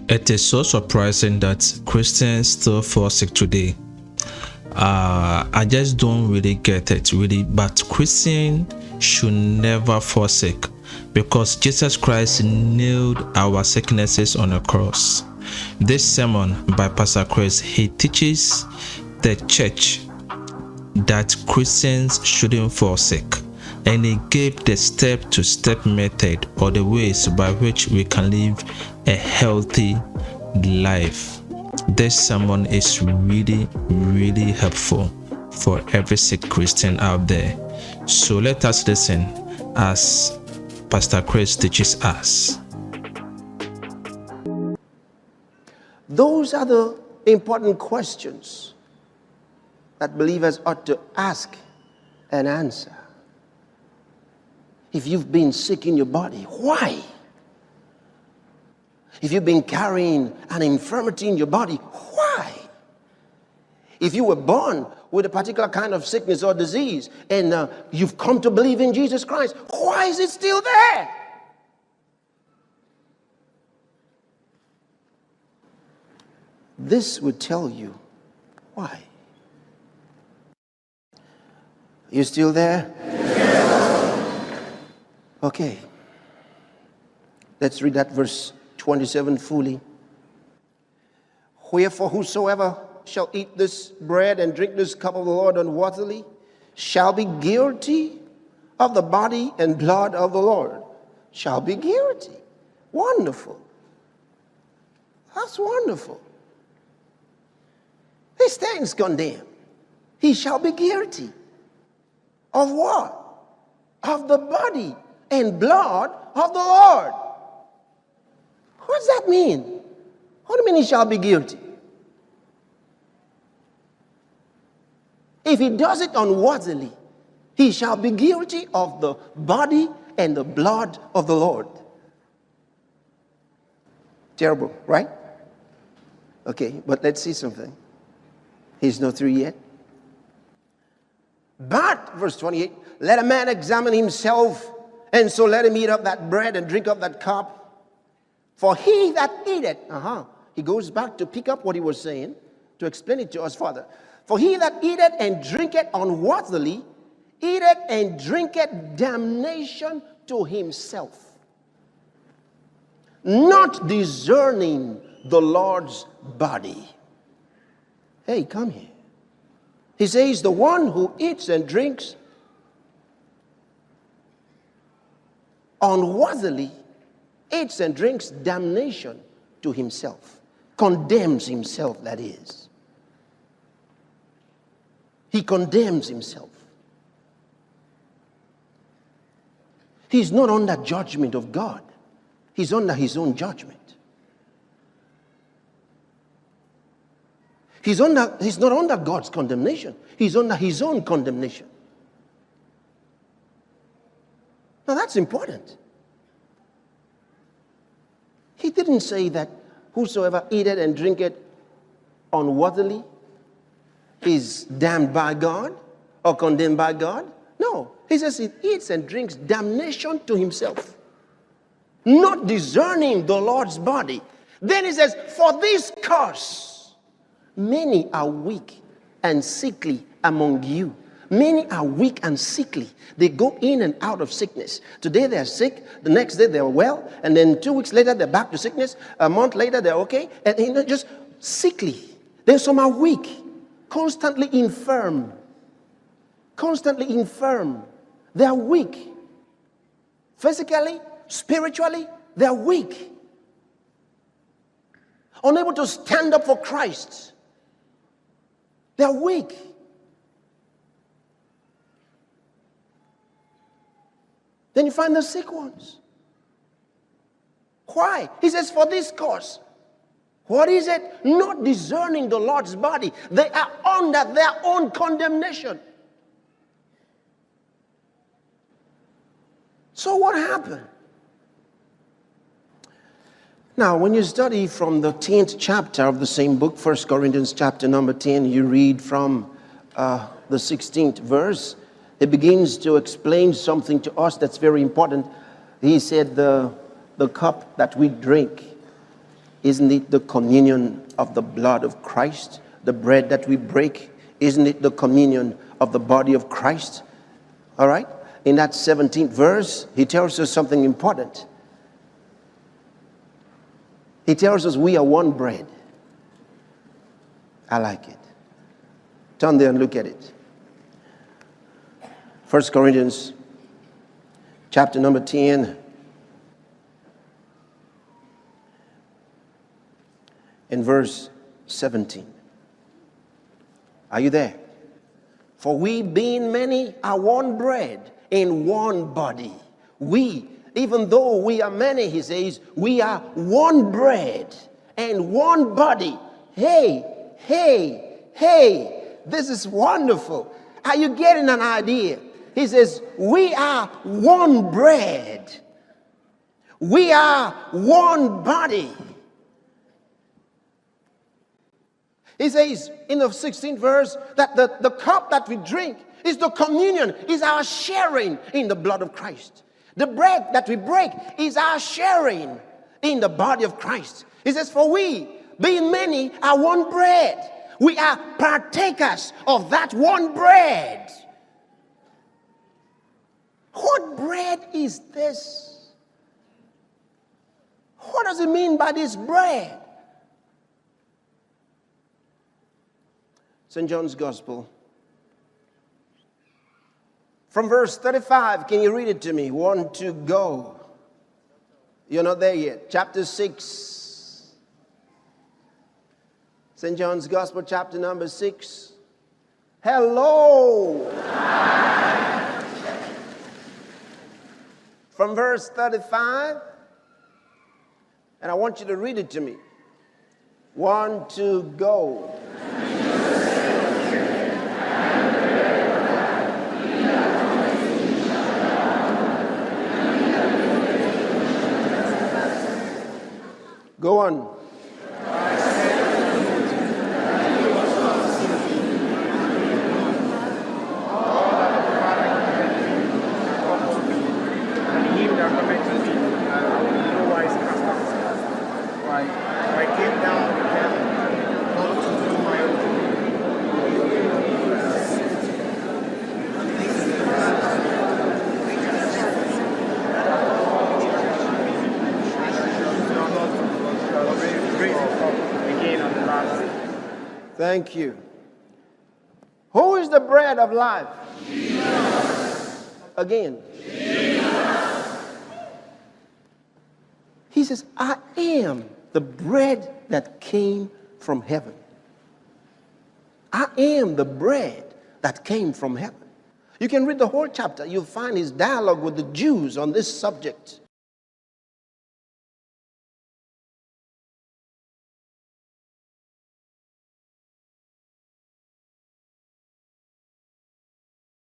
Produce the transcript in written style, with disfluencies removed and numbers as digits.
It is so surprising that Christians still fall sick today. I just don't really get it, really. But Christians should never fall sick because Jesus Christ nailed our sicknesses on the cross. This sermon by Pastor Chris, he teaches the church that Christians shouldn't fall sick. And he gave the step-to-step method or the ways by which we can live a healthy life. This sermon is really, really helpful for every sick Christian out there. So let us listen as Pastor Chris teaches us. Those are the important questions that believers ought to ask and answer. If you've been sick in your body, why? If you've been carrying an infirmity in your body, why? If you were born with a particular kind of sickness or disease and you've come to believe in Jesus Christ, why is it still there? This would tell you why. You still there? Okay. Let's read that verse 27 fully. Wherefore whosoever shall eat this bread and drink this cup of the Lord unworthily shall be guilty of the body and blood of the Lord. Shall be guilty. Wonderful. That's wonderful. He stands condemned. He shall be guilty. Of what? Of the body and blood of the Lord. What does that mean? What do you mean he shall be guilty? If he does it unworthily, he shall be guilty of the body and the blood of the Lord. Terrible, right? Okay, but let's see something. He's not through yet. But, verse 28, let a man examine himself, and so let him eat of that bread and drink of that cup. For he that eateth, he goes back to pick up what he was saying, to explain it to us further. For he that eateth and drinketh unworthily, eateth and drinketh damnation to himself, not discerning the Lord's body. Hey, come here. He says the one who eats and drinks unworthily eats and drinks damnation to himself. Condemns himself, that is. He condemns himself. He's not under judgment of God. He's under his own judgment. He's not under God's condemnation. He's under his own condemnation. Now that's important. He didn't say that whosoever eateth and drinketh unworthily is damned by God or condemned by God. No, he says he eats and drinks damnation to himself, not discerning the Lord's body. Then he says, for this cause many are weak and sickly among you. Many are weak and sickly. They go in and out of sickness. Today they're sick, the next day they're well, and then 2 weeks later they're back to sickness. A month later they're okay, and just sickly. Then some are weak, constantly infirm. Constantly infirm. They're weak. Physically, spiritually, they're weak. Unable to stand up for Christ. They're weak. Then you find the sick ones. Why? He says, for this cause. What is it? Not discerning the Lord's body. They are under their own condemnation. So what happened? Now, when you study from the 10th chapter of the same book, 1 Corinthians chapter number 10, you read from the 16th verse. It begins to explain something to us that's very important. He said the cup that we drink Isn't it the communion of the blood of Christ? The bread that we break, isn't it the communion of the body of Christ? All right? In that 17th verse, he tells us something important. He tells us we are one bread. I like it. Turn there and look at it. 1 Corinthians chapter number 10 and verse 17. Are you there? For we being many are one bread in one body. We, even though we are many, he says, we are one bread and one body. Hey, this is wonderful. Are you getting an idea? He says, we are one bread. We are one body. He says in the 16th verse that the cup that we drink is the communion, is our sharing in the blood of Christ. The bread that we break is our sharing in the body of Christ. He says, for we, being many, are one bread. We are partakers of that one bread. What bread is this? What does it mean by this bread? St. John's Gospel. From verse 35, can you read it to me? 1, 2, go. You're not there yet. Chapter 6. St. John's Gospel, chapter number 6. Hello. From verse 35. And I want you to read it to me. 1, 2, go. Go on. Thank you. Who is the bread of life? Jesus. Again. Jesus. He says, I am the bread that came from heaven. I am the bread that came from heaven. You can read the whole chapter. You'll find his dialogue with the Jews on this subject.